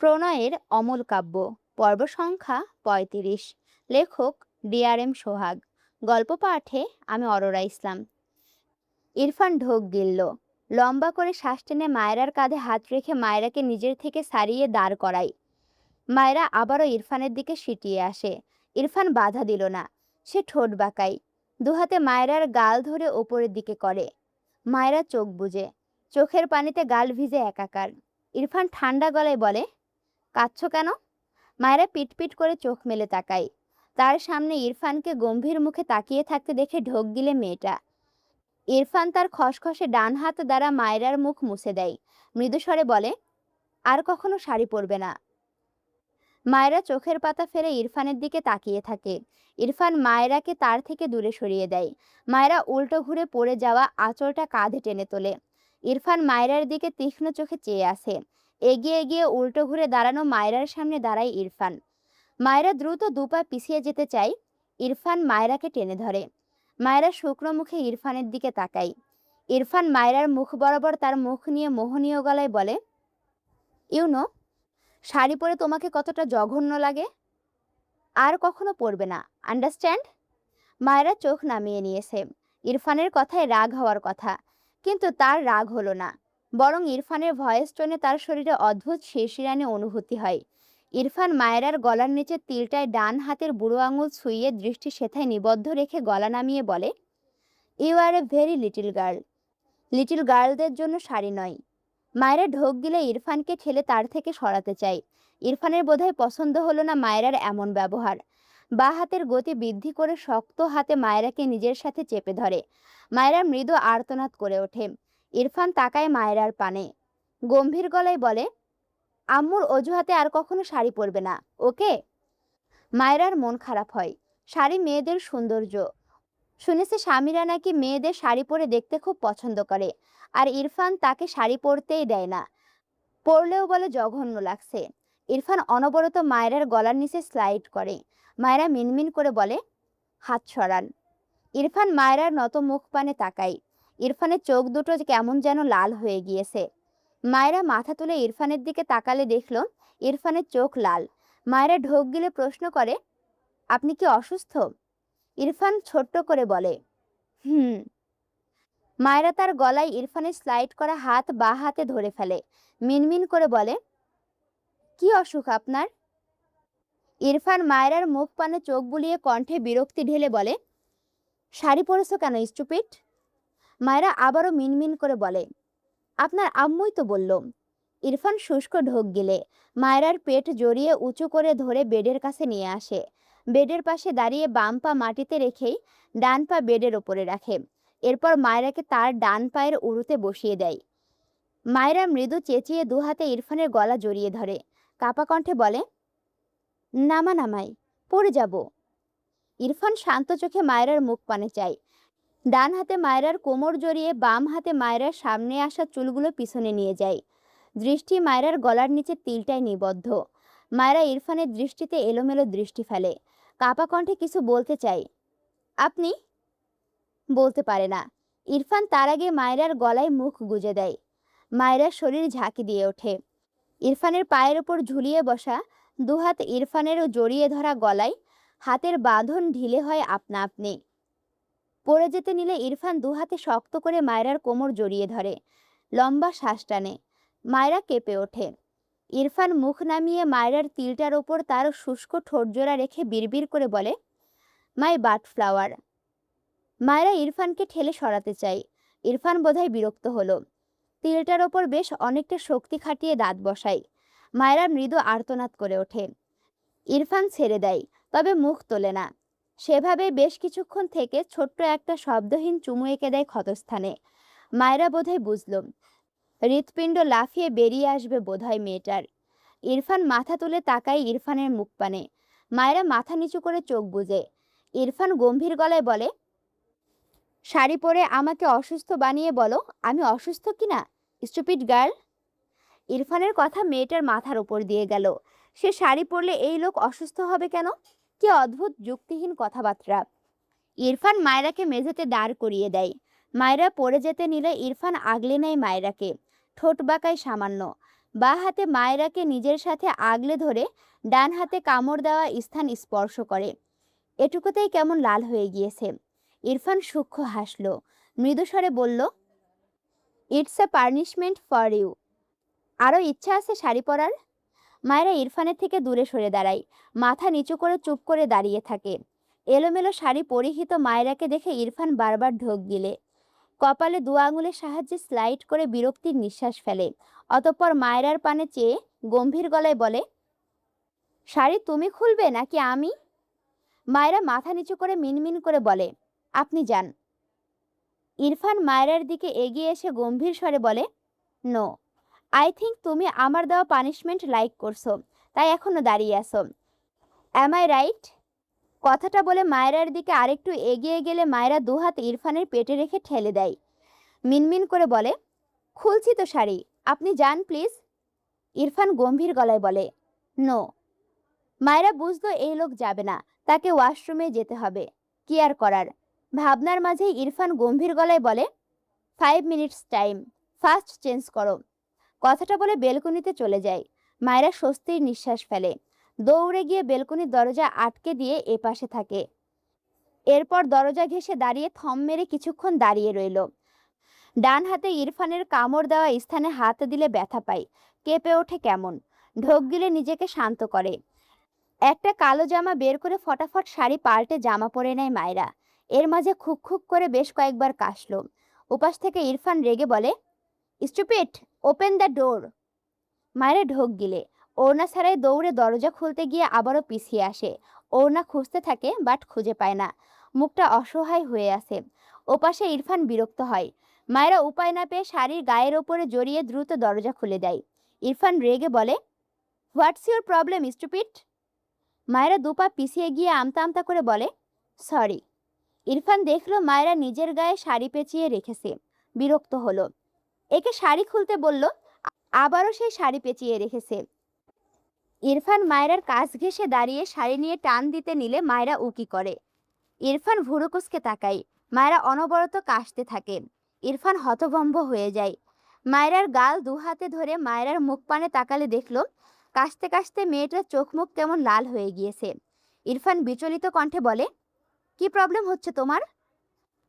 প্রণয়ের অমল কাব্য, পর্ব সংখ্যা ৩৫। লেখক DRM সোহাগ। গল্প পাঠে আমি অরোরা ইসলাম। ইরফান ঢোক গিলল। লম্বা করে শ্বাস টেনে মায়রার কাঁধে হাত রেখে মায়রাকে নিজের থেকে সারিয়ে দাঁড় করায়। মায়রা আবারও ইরফানের দিকে সিটিয়ে আসে। ইরফান বাধা দিল না। সে ঠোঁট বাঁকায়, দুহাতে মায়রার গাল ধরে ওপরের দিকে করে। মায়রা চোখ বুজে, চোখের পানিতে গাল ভিজে একাকার। ইরফান ঠান্ডা গলায় বলে, কাঁদছো কেন? মায়েরা পিটপিট করে চোখ মেলে তাকায়। তার সামনে ইরফানকে গম্ভীর মুখে তাকিয়ে থাকতে দেখে ঢোক গিলে মেয়েটা। ইরফান তার খসখসে ডান হাত দ্বারা মায়রার মুখ মুছে দেয়। মৃদুস্বরে বলে, আর কখনো শাড়ি পরবে না। মায়রা চোখের পাতা ফেলে ইরফানের দিকে তাকিয়ে থাকে। ইরফান মায়রাকে তার থেকে দূরে সরিয়ে দেয়। মায়রা উল্টো ঘুরে পড়ে যাওয়া আঁচলটা কাঁধে টেনে তোলে। ইরফান মায়রার দিকে তীক্ষ্ণ চোখে চেয়ে আসে। এগিয়ে গিয়ে উল্টো ঘুরে দাঁড়ানো মায়রার সামনে দাঁড়ায় ইরফান। মায়রা দ্রুত দুপা পিছিয়ে যেতে চায়। ইরফান মায়রাকে টেনে ধরে। মায়রা শুকনো মুখে ইরফানের দিকে তাকায়। ইরফান মায়রার মুখ বরাবর তার মুখ নিয়ে মোহনীয় গলায় বলে, ইউনো, শাড়ি পরে তোমাকে কতটা জঘন্য লাগে। আর কখনো পরবে না, আন্ডারস্ট্যান্ড? মায়েরা চোখ নামিয়ে নিয়েছে। ইরফানের কথায় রাগ হওয়ার কথা, কিন্তু তার রাগ হলো না। বরং ইরফানের ভয়েস টোনে তার শরীরে অদ্ভুত শিরশিরানি অনুভূতি হয়। ইরফান মায়েরার গলার নিচে তিলটায় ডান হাতের বুড়ো আঙুল ছুঁয়ে দৃষ্টি সেথায় নিবদ্ধ রেখে গলা নামিয়ে বলে, you are a very little girl. Little গার্লদের জন্য শাড়ি নয়। মায়েরা ঢোক গিলে ইরফানকে ঠেলে তার থেকে সরাতে চায়। ইরফানের বোধহয় পছন্দ হলো না মায়েরার এমন ব্যবহার। বা হাতের গতি বৃদ্ধি করে শক্ত হাতে মায়েরাকে নিজের সাথে চেপে ধরে। মায়েরা মৃদু আর্তনাদ করে ওঠে। ইরফান তাকায় মায়েরার পানে, গম্ভীর গলায় বলে, আম্মুর অজুহাতে আর কখনো শাড়ি পরবে না, ওকে? মায়েরার মন খারাপ হয়। শাড়ি মেয়েদের সৌন্দর্য। শুনেছে স্বামীরা নাকি মেয়েদের শাড়ি পরে দেখতে খুব পছন্দ করে, আর ইরফান তাকে শাড়ি পরতেই দেয় না। পরলেও বলে জঘন্য লাগছে। ইরফান অনবরত মায়েরার গলার নিচে স্লাইড করে। মায়েরা মিনমিন করে বলে, হাত সরান। ইরফান মায়েরার নত মুখ পানে তাকায়। ইরফানের চোখ দুটো কেমন যেন লাল হয়ে গিয়েছে। মায়েরা মাথা তুলে ইরফানের দিকে তাকালে দেখল ইরফানের চোখ লাল। মায়েরা ঢোক গিলে প্রশ্ন করে, আপনি কি অসুস্থ? ইরফান ছোট্ট করে বলে, হুম। মায়েরা তার গলায় ইরফানের স্লাইড করা হাত বা হাতে ধরে ফেলে। মিনমিন করে বলে, কি অসুখ আপনার? ইরফান মায়েরার মুখ পানে চোখ বুলিয়ে কণ্ঠে বিরক্তি ঢেলে বলে, শাড়ি পরেছো কেন স্টুপিড? মায়েরা আবারও মিনমিন করে বলে, আপনার আম্মুই তো বলল। ইরফান শুষ্ক ঢোক গিলে মায়েরার পেট জড়িয়ে উঁচু করে ধরে বেডের কাছে নিয়ে আসে। বেডের পাশে দাঁড়িয়ে বাম পা মাটিতে রেখেই ডান পা বেডের ওপরে রাখে। এরপর মায়েরাকে তার ডান পায়ের উরুতে বসিয়ে দেয়। মায়েরা মৃদু চেঁচিয়ে দুহাতে ইরফানের গলা জড়িয়ে ধরে। কাপা কণ্ঠে বলে, নামা নামাই, পড়ে যাব। ইরফান শান্ত চোখে মায়েরার মুখ পানে চায়। ডান হাতে মায়েরার কোমর জড়িয়ে বাম হাতে মায়েরার সামনে আসা চুলগুলো পিছনে নিয়ে যায়। দৃষ্টি মায়েরার গলার নিচে তিলটায় নিবদ্ধ। মায়েরা ইরফানের দৃষ্টিতে এলোমেলো দৃষ্টি ফেলে। কাপা কণ্ঠে কিছু বলতে চায়, আপনি? বলতে পারে না। ইরফান তার আগে মায়েরার গলায় মুখ গুজে দেয়। মায়েরার শরীর ঝাঁকি দিয়ে ওঠে। ইরফানের পায়ের ওপর ঝুলিয়ে বসা দুহাত ইরফানেরও জড়িয়ে ধরা গলায় হাতের বাঁধন ঢিলে হয় আপনা আপনি। পড়ে যেতে নিলে ইরফান দুহাতে শক্ত করে মায়েরার কোমর জড়িয়ে ধরে। লম্বা শ্বাস টানে। মায়েরা কেঁপে ওঠে। ইরফান মুখ নামিয়ে মায়েরার তিলটার ওপর তার শুষ্ক ঠোঁটজোড়া রেখে বিড়বিড় করে বলে, মাই বাট ফ্লাওয়ার। মায়েরা ইরফানকে ঠেলে সরাতে চায়। ইরফান বোধহয় বিরক্ত হলো। তিলটার ওপর বেশ অনেকটা শক্তি খাটিয়ে দাঁত বসায়। মায়েরা মৃদু আর্তনাদ করে ওঠে। ইরফান ছেড়ে দেয়, তবে মুখ তোলে না। সেভাবে বেশ কিছুক্ষণ থেকে ছোট্ট একটা শব্দহীন চুমু এঁকে দেয় ক্ষতস্থানে। মায়েরা বোধহয় বুঝল, হৃৎপিণ্ড লাফিয়ে বেরিয়ে আসবে বোধহয় মেয়েটার। ইরফান মাথা তুলে তাকায় ইরফানের মুখ পানে। মায়েরা মাথা নিচু করে চোখ বুজে। ইরফান গম্ভীর গলায় বলে, শাড়ি পরে আমাকে অসুস্থ বানিয়ে বলো আমি অসুস্থ কিনা, স্টুপিড গার্ল। ইরফানের কথা মেয়েটার মাথার উপর দিয়ে গেল। সে শাড়ি পরলে এই লোক অসুস্থ হবে কেন? কি অদ্ভুত যুক্তিহীন কথাবার্তা। ইরফান মায়রাকে মেঝেতে দাঁড় করিয়ে দেয়। মায়রা পড়ে যেতে নিলে ইরফান আগলে নেয় মায়রাকে। ঠোঁট বাঁকায় সামান্য। বাঁ হাতে মায়রাকে নিজের সাথে আগলে ধরে ডান হাতে কামড় দেওয়া স্থান স্পর্শ করে। এটুকুতেই কেমন লাল হয়ে গিয়েছে। ইরফান সূক্ষ্ম হাসল, মৃদুস্বরে বলল, it's a punishment for you. আরও ইচ্ছা আছে শাড়ি পরার? মায়েরা ইরফানের থেকে দূরে সরে দাঁড়ায়, মাথা নিচু করে চুপ করে দাঁড়িয়ে থাকে। এলোমেলো শাড়ি পরিহিত মায়েরাকে দেখে ইরফান বারবার ঢোক গিলে কপালে দু আঙুলের সাহায্যে স্লাইড করে বিরক্তির নিঃশ্বাস ফেলে। অতঃপর মায়েরার পানে চেয়ে গম্ভীর গলায় বলে, শাড়ি তুমি খুলবে নাকি আমি? মায়েরা মাথা নিচু করে মিনমিন করে বলে, আপনি যান। ইরফান মায়েরার দিকে এগিয়ে এসে গম্ভীর স্বরে বলে, নো, আই থিঙ্ক তুমি আমার দেওয়া পানিশমেন্ট লাইক করছো, তাই এখনো দাঁড়িয়ে আছো। Am I right? কথাটা বলে মায়েরার দিকে আরেকটু এগিয়ে গেলে মায়েরা দুহাত ইরফানের পেটে রেখে ঠেলে দেয়। মিনমিন করে বলে, খুলছি তো শাড়ি, আপনি যান প্লিজ। ইরফান গম্ভীর গলায় বলে, নো। মায়েরা বুঝতো এই লোক যাবে না, তাকে ওয়াশরুমে যেতে হবে। কি আর করার। ভাবনার মাঝেই ইরফান গম্ভীর গলায় বলে, 5 মিনিটস টাইম, ফার্স্ট চেঞ্জ করো। কথাটা বলে বেলকনিতে চলে যায়। মায়েরা স্বস্তির নিঃশ্বাস ফেলে। দৌড়ে গিয়ে বেলকনির দরজা আটকে দিয়ে এপাশে থাকে। এরপর দরজা ঘেঁষে দাঁড়িয়ে থম মেরে কিছুক্ষণ দাঁড়িয়ে রইল। ডান হাতে ইরফানের কামড় দেওয়া স্থানে হাত দিলে ব্যথা পায়, কেঁপে ওঠে কেমন। ঢোক গিলে নিজেকে শান্ত করে। একটা কালো জামা বের করে ফটাফট শাড়ি পাল্টে জামা পরে নেয় মায়েরা। এর মাঝে খুক খুক করে বেশ কয়েকবার কাশল। উপাস থেকে ইরফান রেগে বলে, স্টুপিড, ওপেন দ্য ডোর। মায়েরা ঢোক গিলে ওড়না ছাড়াই দৌড়ে দরজা খুলতে গিয়ে আবারও পিছিয়ে আসে। ওড়না খুঁজতে থাকে, বাট খুঁজে পায় না। মুখটা অসহায় হয়ে আছে। ওপাশে ইরফান বিরক্ত হয়। মায়েরা উপায় না পেয়ে শাড়ির গায়ের ওপরে জড়িয়ে দ্রুত দরজা খুলে দেয়। ইরফান রেগে বলে, হোয়াটস ইউর প্রবলেম স্টুপিড? মায়েরা দুপা পিছিয়ে গিয়ে আমতা আমতা করে বলে, সরি। ইরফান দেখলো মায়েরা নিজের গায়ে শাড়ি পেঁচিয়ে রেখেছে। বিরক্ত হলো। একে শাড়ি খুলতে বলল, আবারও সেই শাড়ি পেঁচিয়ে রেখেছে। ইরফান মায়েরার কাছ ঘেঁষে দাঁড়িয়ে শাড়ি নিয়ে টান দিতে নিলে মায়েরা উকি করে। ইরফান ভুরু কুঁচকে তাকায়। মায়েরা অনবরত কাশতে থাকে। ইরফান হতভম্ব হয়ে যায়। মায়েরার গাল দু হাতে ধরে মায়েরার মুখ পানে তাকালে দেখল কাশতে কাশতে মেয়েটার চোখ মুখ কেমন লাল হয়ে গিয়েছে। ইরফান বিচলিত কণ্ঠে বলে, কি প্রবলেম হচ্ছে তোমার?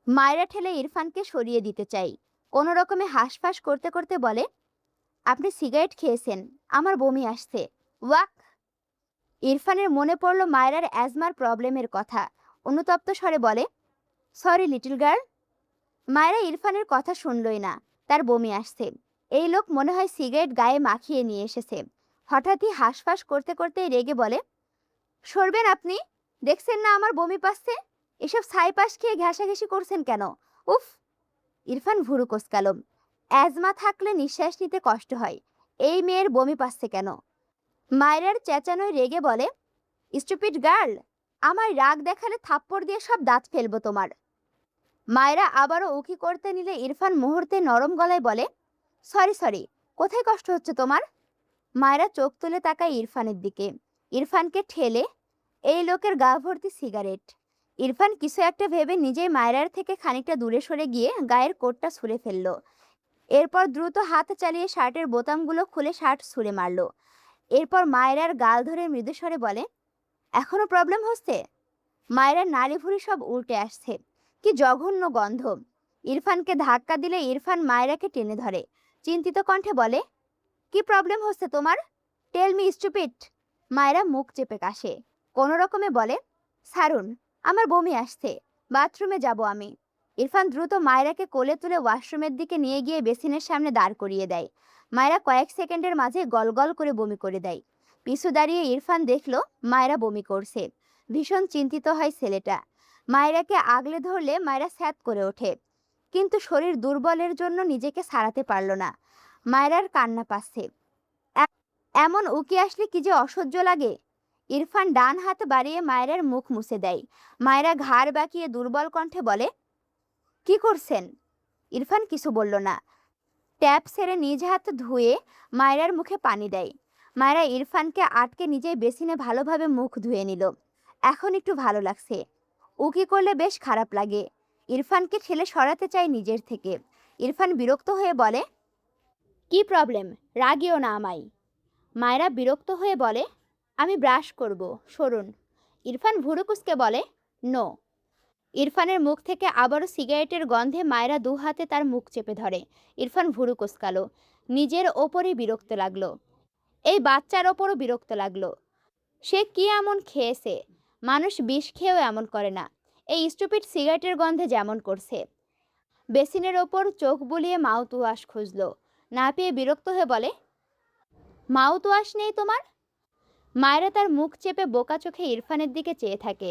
মায়েরা ঠেলে ইরফানকে সরিয়ে দিতে চাই। কোনো রকমে হাঁসফাঁস করতে করতে বলে, আপনি সিগারেট খেয়েছেন, আমার বমি আসছে। ওয়াক। ইরফানের মনে পড়ল মায়েরার অ্যাজমার প্রবলেমের কথা। অনুতপ্ত স্বরে বলে, সরি লিটল গার্ল। মায়েরা ইরফানের কথা শুনলই না। তার বমি আসছে। এই লোক মনে হয় সিগারেট গায়ে মাখিয়ে নিয়ে এসেছে। হঠাৎই হাঁসফাঁস করতে করতেই রেগে বলে, সরবেন আপনি? দেখছেন না আমার বমি পাচ্ছে? এসব ছাইপাশ খেয়ে ঘেঁষাঘেঁষি করছেন কেন? উফ। ইরফান ভুরু কোঁচকাল। অ্যাজমা থাকলে নিঃশ্বাস নিতে কষ্ট হয়, এই মেয়ের বমি পাচ্ছে কেন? মায়েরার চেঁচানোয় রেগে বলে, স্টুপিড গার্ল, আমার রাগ দেখালে থাপ্পড় দিয়ে সব দাঁত ফেলবো তোমার। মায়েরা আবারও উকি করতে নিলে ইরফান মুহূর্তে নরম গলায় বলে, সরি সরি, কোথায় কষ্ট হচ্ছে তোমার? মায়েরা চোখ তুলে তাকায় ইরফানের দিকে। ইরফানকে ঠেলে, এই লোকের গা ভর্তি সিগারেট। ইরফান কিছু একটা ভেবে নিজেই মায়েরার থেকে খানিকটা দূরে সরে গিয়ে গায়ের কোটটা ছুঁড়ে ফেলল। এরপর দ্রুত হাত চালিয়ে শার্টের বোতামগুলো খুলে শার্ট ছুঁড়ে মারল। এরপর মায়েরার গাল ধরে মৃদুস্বরে বলে, এখনো প্রবলেম হচ্ছে? মায়েরার নাড়ি ভুড়ি সব উল্টে আসছে। কি জঘন্য গন্ধ। ইরফানকে ধাক্কা দিলে ইরফান মায়েরাকে টেনে ধরে। চিন্তিত কণ্ঠে বলে, কি প্রবলেম হচ্ছে তোমার? Tell me stupid. মায়েরা মুখ চেপে কাশে। কোনো রকমে বলে, ছাড়ুন, আমার বমি আসছে, বাথরুমে যাব আমি। ইরফান দ্রুত মায়েরাকে কোলে তুলে ওয়াশরুমের দিকে নিয়ে গিয়ে বেসিনের সামনে দাঁড় করিয়ে দেয়। মায়েরা কয়েক সেকেন্ডের মাঝে গলগল করে বমি করে দেয়। পিছু দাঁড়িয়ে ইরফান দেখলো মায়েরা বমি করছে। ভীষণ চিন্তিত হয় ছেলেটা। মায়েরাকে আগলে ধরলে মায়েরা স্যাঁত করে ওঠে, কিন্তু শরীর দুর্বলের জন্য নিজেকে ছাড়াতে পারল না। মায়েরার কান্না পাচ্ছে। এমন উকি আসলে কি যে অসহ্য লাগে। ইরফান ডান হাত বাড়িয়ে মায়েরার মুখ মুছে দেয়। মায়েরা ঘাড় বাঁকিয়ে দুর্বল কণ্ঠে বলে, কি করছেন? ইরফান কিছু বলল না। ট্যাপ ছেড়ে নিজ হাত ধুয়ে মায়েরার মুখে পানি দেয়। মায়েরা ইরফানকে আটকে নিজেই বেসিনে ভালোভাবে মুখ ধুয়ে নিল। এখন একটু ভালো লাগছে। উকি করলে বেশ খারাপ লাগে। ইরফানকে ঠেলে সরাতে চায় নিজের থেকে। ইরফান বিরক্ত হয়ে বলে, কি প্রবলেম? রাগিও না আমায়। মায়েরা বিরক্ত হয়ে বলে, আমি ব্রাশ করব, সরুন। ইরফান ভুরুকুসকে বলে, নো। ইরফানের মুখ থেকে আবারও সিগারেটের গন্ধে মায়েরা দু হাতে তার মুখ চেপে ধরে। ইরফান ভুরু কুঁচকালো। নিজের ওপরই বিরক্ত লাগলো, এই বাচ্চার ওপরও বিরক্ত লাগলো। সে কি এমন খেয়েছে? মানুষ বিষ খেয়েও এমন করে না, এই স্টুপিড সিগারেটের গন্ধে যেমন করছে। বেসিনের ওপর চোখ বুলিয়ে মাউথ ওয়াশ খুঁজলো, না পেয়ে বিরক্ত হয়ে বলে, মাউথ ওয়াশ নেই তোমার? মায়েরা তার মুখ চেপে বোকা চোখে ইরফানের দিকে চেয়ে থাকে।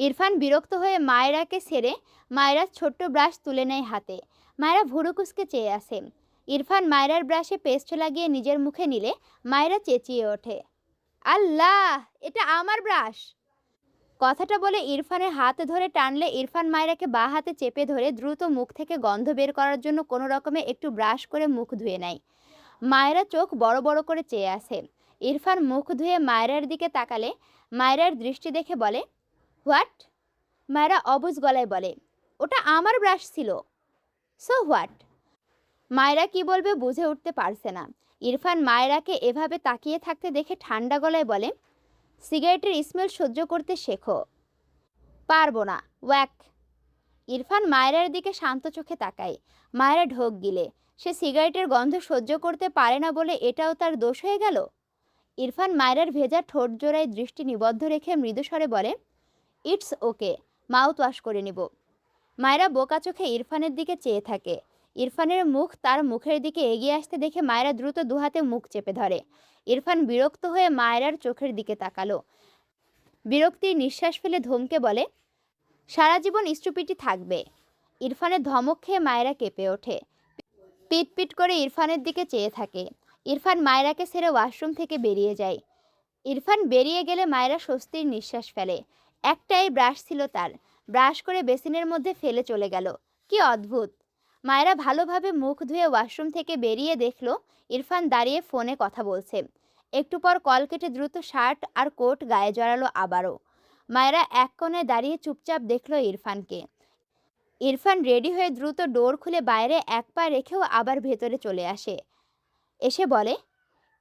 ইরফান বিরক্ত হয়ে মায়েরাকে ছেড়ে মায়েরা ছোট্ট ব্রাশ তুলে নেয় হাতে। মায়েরা ভুরুকুসকে চেয়ে আসে। ইরফান মায়েরার ব্রাশে পেস্ট লাগিয়ে নিজের মুখে নিলে মায়েরা চেঁচিয়ে ওঠে, আল্লাহ, এটা আমার ব্রাশ। কথাটা বলে ইরফানের হাত ধরে টানলে ইরফান মায়েরাকে বাঁ হাতে চেপে ধরে দ্রুত মুখ থেকে গন্ধ বের করার জন্য কোনো রকমে একটু ব্রাশ করে মুখ ধুয়ে নেয়। মায়েরা চোখ বড় বড় করে চেয়ে আসে। ইরফান মুখ ধুয়ে মায়েরার দিকে তাকালে মায়েরার দৃষ্টি দেখে বলে, হোয়াট? মায়েরা অবুঝ গলায় বলে, ওটা আমার ব্রাশ ছিল। So what? মায়েরা কি বলবে বুঝে উঠতে পারছে না। ইরফান মায়েরাকে এভাবে তাকিয়ে থাকতে দেখে ঠান্ডা গলায় বলে, সিগারেটের স্মেল সহ্য করতে শেখো। পারবো না, ওয়াক। ইরফান মায়েরার দিকে শান্ত চোখে তাকায়। মায়েরা ঢোক গিলে। সে সিগারেটের গন্ধ সহ্য করতে পারে না বলে এটাও তার দোষ হয়ে গেল। ইরফান মায়েরার ভেজা ঠোঁট জোড়ায় দৃষ্টি নিবদ্ধ রেখে মৃদুস্বরে বলে, ইটস ওকে, মাউথ ওয়াশ করে নিব। মায়েরা বোকা চোখে ইরফানের দিকে চেয়ে থাকে। ইরফানের মুখ তার মুখের দিকে এগিয়ে আসতে দেখে মায়েরা দ্রুত দুহাতে মুখ চেপে ধরে। ইরফান বিরক্ত হয়ে মায়েরার চোখের দিকে তাকালো। বিরক্তির নিঃশ্বাস ফেলে ধমকে বলে, সারা জীবন স্টুপিটি থাকবে। ইরফানের ধমক খেয়ে মায়েরা কেঁপে ওঠে। পিট পিট করে ইরফানের দিকে চেয়ে থাকে। ইরফান মায়েরাকে ছেড়ে ওয়াশরুম থেকে বেরিয়ে যায়। ইরফান বেরিয়ে গেলে মায়েরা স্বস্তির নিঃশ্বাস ফেলে। একটাই ব্রাশ ছিল তার, ব্রাশ করে বেসিনের মধ্যে ফেলে চলে গেল। কি অদ্ভুত! মায়েরা ভালোভাবে মুখ ধুয়ে ওয়াশরুম থেকে বেরিয়ে দেখলো ইরফান দাঁড়িয়ে ফোনে কথা বলছে। একটু পর কল কেটে দ্রুত শার্ট আর কোট গায়ে জড়ালো আবারও। মায়েরা এক কোণে দাঁড়িয়ে চুপচাপ দেখলো ইরফানকে। ইরফান রেডি হয়ে দ্রুত ডোর খুলে বাইরে এক পা রেখেও আবার ভেতরে চলে আসে। এসে বলে,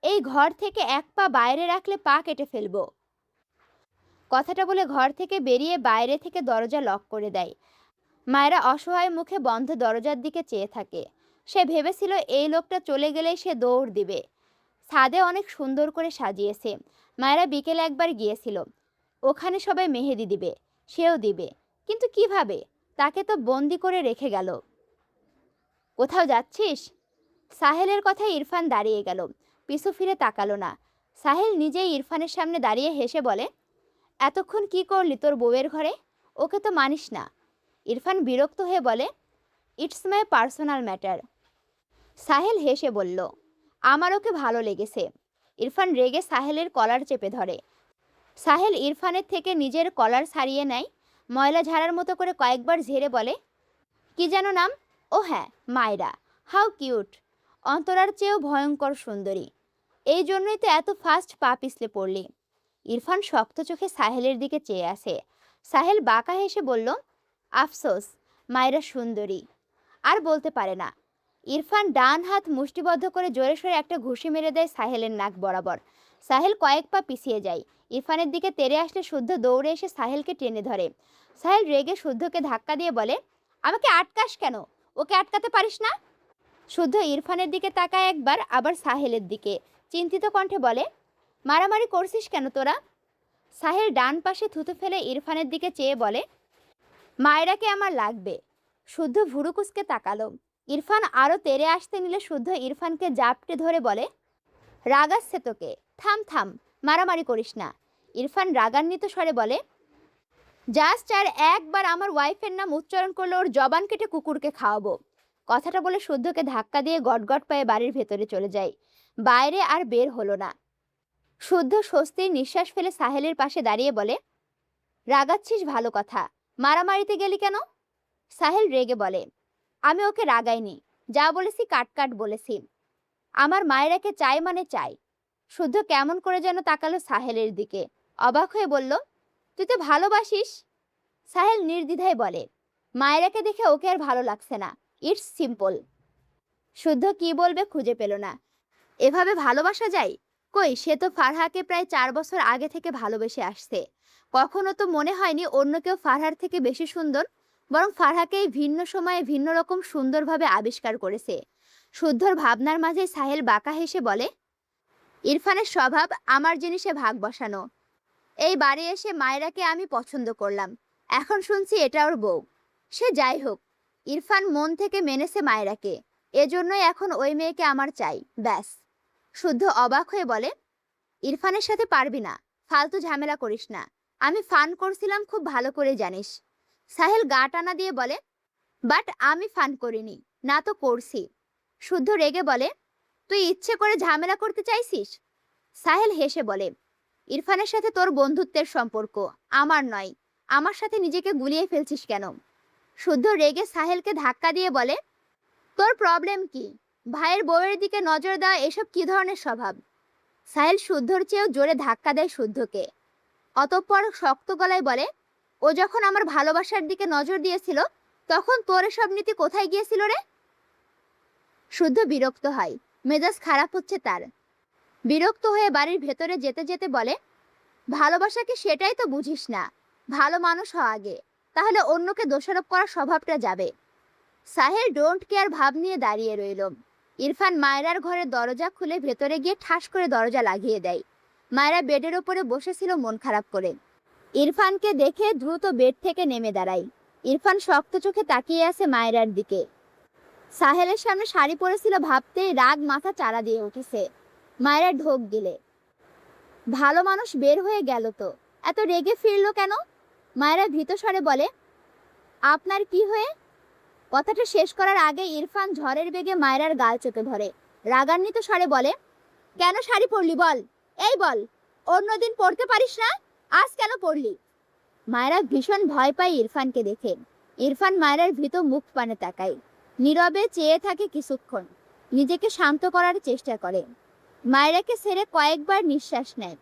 এই ঘর থেকে এক পা বাইরে রাখলে পা কেটে ফেলবো। কথাটা বলে ঘর থেকে বেরিয়ে বাইরে থেকে দরজা লক করে দেয়। মায়েরা অসহায় মুখে বন্ধ দরজার দিকে চেয়ে থাকে। সে ভেবেছিল এই লোকটা চলে গেলেই সে দৌড় দিবে। ছাদে অনেক সুন্দর করে সাজিয়েছে। মায়েরা বিকেলে একবার গিয়েছিল, ওখানে সবাই মেহেদি দিবে, সেও দিবে, কিন্তু কিভাবে? তাকে তো বন্দি করে রেখে গেল। কোথাও যাচ্ছিস? সাহেলের কথায় ইরফান দাঁড়িয়ে গেল, পিছু ফিরে তাকালো না। সাহেল নিজেই ইরফানের সামনে দাঁড়িয়ে হেসে বলে, এতক্ষণ কি করলি তোর বউয়ের ঘরে? ওকে তো মানিস না। ইরফান বিরক্ত হয়ে বলে, ইটস মাই পার্সোনাল ম্যাটার। সাহেল হেসে বলল, আমার ওকে ভালো লেগেছে। ইরফান রেগে সাহেলের কলার চেপে ধরে। সাহেল ইরফানের থেকে নিজের কলার ছাড়িয়ে নেয়। ময়লা ঝাড়ার মতো করে কয়েকবার ঝেড়ে বলে, কি যেন নাম? ও হ্যাঁ, মায়রা। How cute! অন্তরার চেয়েও ভয়ঙ্কর সুন্দরী। এই জন্যই তো এত ফাস্ট পা পিছলে পড়লি। ইরফান শক্ত চোখে সাহেলের দিকে চেয়ে আসে। সাহেল বাঁকা হেসে বলল, আফসোস, মায়রা সুন্দরী। আর বলতে পারে না। ইরফান ডান হাত মুষ্টিবদ্ধ করে জোরে সোরে একটা ঘুষি মেরে দেয় সাহেলের নাক বরাবর। সাহেল কয়েক পা পিছিয়ে যায়। ইরফানের দিকে তেড়ে আসলে শুদ্ধ দৌড়ে এসে সাহেলকে টেনে ধরে। সাহেল রেগে শুদ্ধকে ধাক্কা দিয়ে বলে, আমাকে আটকাস কেন? ওকে আটকাতে পারিস না? শুদ্ধ ইরফানের দিকে তাকায় একবার, আবার সাহেলের দিকে। চিন্তিত কণ্ঠে বলে, মারামারি করছিস কেন তোরা? সাহেল ডান পাশে থুতু ফেলে ইরফানের দিকে চেয়ে বলে, মায়েরাকে আমার লাগবে। শুদ্ধ ভুরুকুসকে তাকালো। ইরফান আরও তেড়ে আসতে নিলে শুদ্ধ ইরফানকে জাপটে ধরে বলে, রাগাচ্ছে তোকে, থাম থাম, মারামারি করিস না। ইরফান রাগান্বিত স্বরে বলে, জাস্ট আর একবার আমার ওয়াইফের নাম উচ্চারণ করলে ওর জবান কেটে কুকুরকে খাওয়াবো। কথাটা বলে শুদ্ধকে ধাক্কা দিয়ে গটগট পায়ে বাড়ির ভেতরে চলে যায়। বাইরে আর বের হলো না। শুদ্ধ স্বস্তির নিঃশ্বাস ফেলে সাহেলের পাশে দাঁড়িয়ে বলে, রাগাচ্ছিস ভালো কথা, মারামারিতে গেলি কেন? সাহেল রেগে বলে, আমি ওকে রাগাইনি, যা বলেছি কাট কাট বলেছি। আমার মায়েরাকে চাই মানে চাই। শুদ্ধ কেমন করে যেন তাকালো সাহেলের দিকে, অবাক হয়ে বলল, তুই তো ভালোবাসিস। সাহেল নির্দ্বিধায় বলে, মায়েরাকে দেখে ওকে আর ভালো লাগছে না। It's simple. শুদ্ধ কি বলবে খুঁজে পেল না। এভাবে ভালোবাসা যায়? কই, সে তো ফারহাকে প্রায় 4 বছর আগে থেকে ভালোবেসে আসছে। কখনো তো মনে হয়নি অন্য কেউ ফারহার থেকে বেশি সুন্দর, বরং ফারহাকেই ভিন্ন সময়ে ভিন্ন রকম সুন্দরভাবে আবিষ্কার করেছে। শুদ্ধর ভাবনার মাঝে সাহেল বাঁকা হেসে বলে, ইরফানের স্বভাব আমার জিনিসে ভাগ বসানো। এই বাড়ি এসে মায়রাকে আমি পছন্দ করলাম, এখন শুনছি এটা ওর বউ। সে যাই হোক, ইরফান মন থেকে মেনেছে মায়রাকে, এজন্যই এখন ওই মেয়েকে আমার চাই, ব্যাস। শুদ্ধ অবাক হয়ে বলে, ইরফানের সাথে পারবি না, ফালতু ঝামেলা করিস না। আমি ফান করছিলাম, খুব ভালো করে জানিস। সাহেল গা টানা দিয়ে বলে, বাট আমি ফান করিনি, না তো করছি। শুদ্ধ রেগে বলে, তুই ইচ্ছে করে ঝামেলা করতে চাইছিস? সাহেল হেসে বলে, ইরফানের সাথে তোর বন্ধুত্বের সম্পর্ক, আমার নয়। আমার সাথে নিজেকে গুলিয়ে ফেলছিস কেন? শুদ্ধ রেগে সাহেলকে ধাক্কা দিয়ে বলে, তোর প্রবলেম কি? ভাইয়ের বউয়ের দিকে নজর দেওয়া এসব কি ধরনের স্বভাব? সাহেল শুদ্ধর চেয়েও জোরে ধাক্কা দেয় শুদ্ধকে। অতঃপর শক্ত গলায় বলে, ও যখন আমার ভালোবাসার দিকে নজর দিয়েছিল, তখন তোর এসব নীতি কোথায় গিয়েছিল রে? শুদ্ধ বিরক্ত হয়, মেজাজ খারাপ হচ্ছে তার। বিরক্ত হয়ে বাড়ির ভেতরে যেতে যেতে বলে, ভালোবাসা কি সেটাই তো বুঝিস না। ভালো মানুষ হওয়া আগে, তাহলে অন্যকে দোষারোপ করার স্বভাবটা যাবে। সাহেল ডোন্ট কেয়ার ভাব নিয়ে দাঁড়িয়ে রইল। ইরফান মায়রার ঘরের দরজা খুলে ভেতরে গিয়ে ঠাস করে দরজা লাগিয়ে দেয়। মায়রা বেডের ওপরে বসেছিল মন খারাপ করে। ইরফানকে দেখে দ্রুত বেড থেকে নেমে দাঁড়ায়। ইরফান শক্ত চোখে তাকিয়ে আছে মায়রার দিকে। সাহেলের সামনে শাড়ি পরেছিল ভাবতেই রাগ মাথা চারা দিয়ে উঠেছে। মায়রা ঢোক গিলে, ভালো মানুষ বের হয়ে গেল তো, এত রেগে ফিরলো কেন? মায়রা ভীত স্বরে বলে, আপনার কি হয়ে? কথাটা শেষ করার আগে ইরফান ঝড়ের বেগে মায়রার গাল চেপে ধরে। রাগান্বিত স্বরে বলে, কেন শাড়ি পরলি বল, এই বল। অন্যদিন পরতে পারিস না, আজ কেন পরলি? মায়রা ভীষণ ভয় পায় ইরফানকে দেখে। ইরফান মায়রার ভীত মুখ পানে তাকায়, নীরবে চেয়ে থাকে কিছুক্ষণ, নিজেকে শান্ত করার চেষ্টা করে। মায়রাকে ছেড়ে কয়েকবার নিঃশ্বাস নেয়,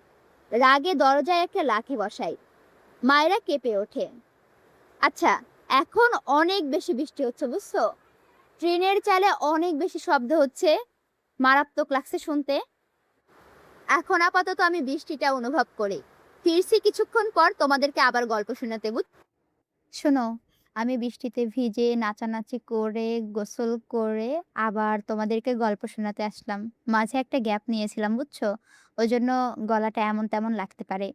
রাগে দরজায় একটা লাথি বসায়। মায়রা কেঁপে ওঠে। আচ্ছা, এখন অনেক বেশি বৃষ্টি হচ্ছে বুঝছো? ট্রেনের চালে অনেক বেশি শব্দ হচ্ছে, মারাত্মক লাগছে শুনতে। এখন আপাতত আমি বৃষ্টিটা অনুভব করি, ফিরছি কিছুক্ষণ পর তোমাদেরকে আবার গল্প শোনাতে। শোনো, আমি বৃষ্টিতে ভিজে নাচানাচি করে গোসল করে আবার তোমাদেরকে গল্প শোনাতে আসলাম। মাঝে একটা গ্যাপ নিয়েছিলাম বুঝছো, ওই জন্য গলাটা এমন তেমন লাগতে পারে।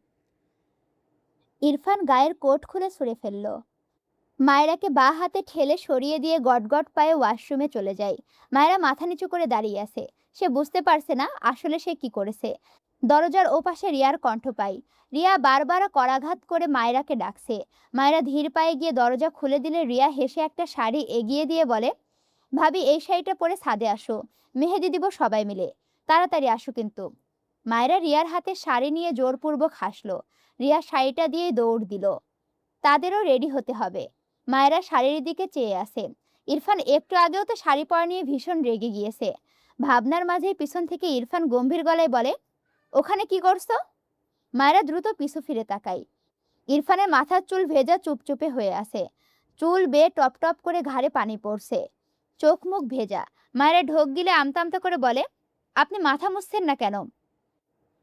ইরফান গায়ের কোট খুলে ছুঁড়ে ফেলল। মায়রাকে বাঁ হাতে ঠেলে সরিয়ে দিয়ে গটগট পায়ে ওয়াশরুমে চলে যায়। মায়রা মাথা নিচু করে দাঁড়িয়ে আছে, সে বুঝতে পারছে না আসলে সে কি করেছে। দরজার ওপাশে রিয়ার কণ্ঠ পাই। রিয়া বারবার করাঘাত করে মায়রাকে ডাকছে। মায়রা ধীর পায়ে গিয়ে দরজা খুলে দিলে রিয়া হেসে একটা শাড়ি এগিয়ে দিয়ে বলে, ভাবি এই শাড়িটা পরে ছাদে আসো, মেহেদি দিব সবাই মিলে, তাড়াতাড়ি আসো কিন্তু। মায়রা রিয়ার হাতে শাড়ি নিয়ে জোরপূর্বক হাসলো। রিয়া শাড়িটা দিয়ে দৌড় দিল। তাদেরও রেডি হতে হবে। মায়েরা শাড়ির দিকে চেয়ে আছে। ইরফান একটু আগেও তো শাড়ি পরা নিয়ে ভীষণ রেগে গিয়েছে। ভাবনার মাঝেই পিছন থেকে ইরফান গম্ভীর গলায় বলে, ওখানে কি করছো? মায়েরা দ্রুত পিছু ফিরে তাকায়। ইরফানের মাথার চুল ভেজা, চুপচুপে হয়ে আছে। চুল বেয়ে টপ টপ করে ঘাড়ে পানি পড়ছে, চোখ মুখ ভেজা। মায়েরা ঢোক গিলে আমতা আমতা করে বলে, আপনি মাথা মুছছেন না কেন?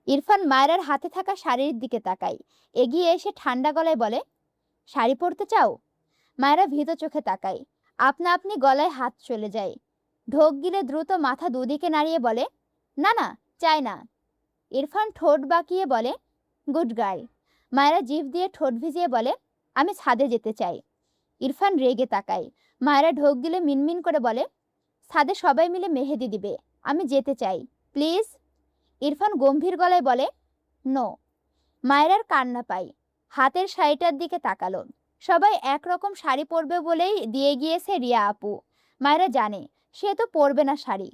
ইরফান মায়েরার হাতে থাকা শাড়ির দিকে তাকায়, এগিয়ে এসে ঠান্ডা গলায় বলে, শাড়ি পরতে চাও? মায়েরা ভীত চোখে তাকায়, আপনা আপনি গলায় হাত চলে যায়। ঢোক গিলে দ্রুত মাথা দুদিকে নাড়িয়ে বলে, না না, চাই না। ইরফান ঠোঁট বাঁকিয়ে বলে, গুড গার্ল। মায়েরা জিভ দিয়ে ঠোঁট ভিজিয়ে বলে, আমি ছাদে যেতে চাই। ইরফান রেগে তাকায়। মায়েরা ঢোক গিলে মিনমিন করে বলে, ছাদে সবাই মিলে মেহেদি দিবে, আমি যেতে চাই প্লিজ। ইরফান গম্ভীর গলায় বলে, নো। মায়েরার কান্না পাই, হাতের শাড়িটার দিকে তাকালো। সবাই একরকম শাড়ি পরবে বলেই দিয়ে গিয়েছে রিয়া আপু। মায়েরা জানে সে তো পরবে না শাড়ি,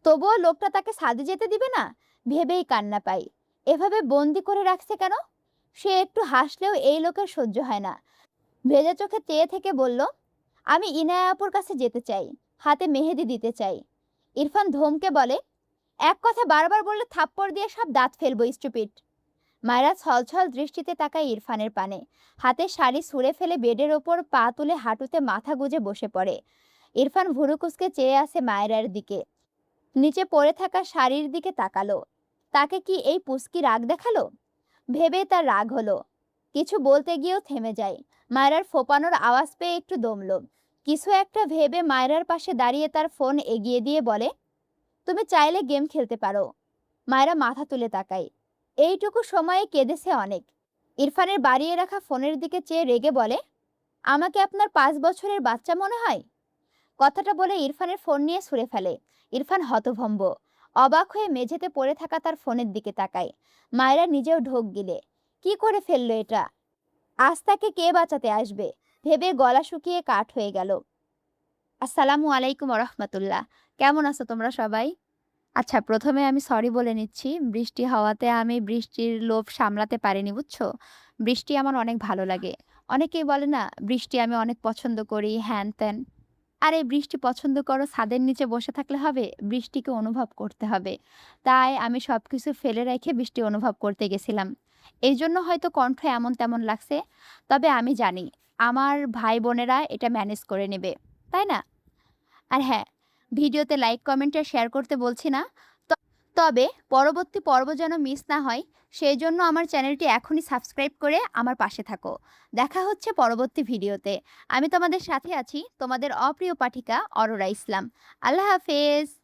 তবুও লোকটা তাকে ছাদে যেতে দিবে না ভেবেই কান্না পাই। এভাবে বন্দি করে রাখছে কেন? সে একটু হাসলেও এই লোকের সহ্য হয় না। ভেজা চোখে চেয়ে থেকে বলল, আমি ইনায়া আপুর কাছে যেতে চাই, হাতে মেহেদি দিতে চাই। ইরফান ধমকে বলে, এক কথা বারবার বললে থাপ্পড় দিয়ে সব দাঁত ফেলবো স্টুপিড। মায়েরা ছলছল দৃষ্টিতে তাকায় ইরফানের পানে। হাতে শাড়ি ছুঁড়ে ফেলে বেডের ওপর পা তুলে হাঁটুতে মাথা গুজে বসে পড়ে। ইরফান ভুরু কুঁচকে চেয়ে আছে মায়রার দিকে। নিচে পড়ে থাকা শাড়ির দিকে তাকালো। তাকে কি এই পুচকি রাগ দেখালো? ভেবে তার রাগ হলো। কিছু বলতে গিয়েও থেমে যায়। মায়রার ফোঁপানোর আওয়াজ পেয়ে একটু দমল। কিছু একটা ভেবে মায়রার পাশে দাঁড়িয়ে তার ফোন এগিয়ে দিয়ে বলে, তুমি চাইলে গেম খেলতে পারো। মায়রা মাথা তুলে তাকায়। এইটুকু সময়ে কেঁদেছে অনেক। ইরফানের বাড়িয়ে রাখা ফোনের দিকে চেয়ে রেগে বলে, আমাকে আপনার 5 বছরের বাচ্চা মনে হয়? কথাটা বলে ইরফানের ফোন নিয়ে ছুঁড়ে ফেলে। ইরফান হতভম্ব। অবাক হয়ে মেঝেতে পড়ে থাকা তার ফোনের দিকে তাকায়। মায়েরা নিজেও ঢোক গিলে। কি করে ফেললো এটা? আজ তাকে কে বাঁচাতে আসবে ভেবে গলা শুকিয়ে কাঠ হয়ে গেল। আসসালামু আলাইকুম রহমতুল্লাহ। কেমন আছো তোমরা সবাই? আচ্ছা, প্রথমে আমি সরি বলে নিচ্ছি। বৃষ্টি হওয়াতে আমি বৃষ্টির লোভ সামলাতে পারিনি, বুঝছো? বৃষ্টি আমার অনেক ভালো লাগে। অনেকেই বলে না, বৃষ্টি আমি অনেক পছন্দ করি, হ্যান ত্যান। আরে বৃষ্টি পছন্দ করো, ছাদের নিচে বসে থাকলে হবে? বৃষ্টিকে অনুভব করতে হবে। তাই আমি সবকিছু ফেলে রেখে বৃষ্টি অনুভব করতে গেছিলাম। এই জন্য হয়তো কণ্ঠ এমন তেমন লাগছে। তবে আমি জানি আমার ভাই বোনেরা এটা ম্যানেজ করে নেবে, তাই না? আর হ্যাঁ, ভিডিওতে লাইক, কমেন্ট আর শেয়ার করতে বলছি না। ত- তবে পরবর্তী পর্ব যেন মিস না হয়, সেই জন্য আমার চ্যানেলটি এখনই সাবস্ক্রাইব করে আমার পাশে থাকো। দেখা হচ্ছে পরবর্তী ভিডিওতে। আমি তোমাদের সাথে আছি, তোমাদের অপ্রিয় পাঠিকা অরোরা ইসলাম। আল্লাহ হাফেজ।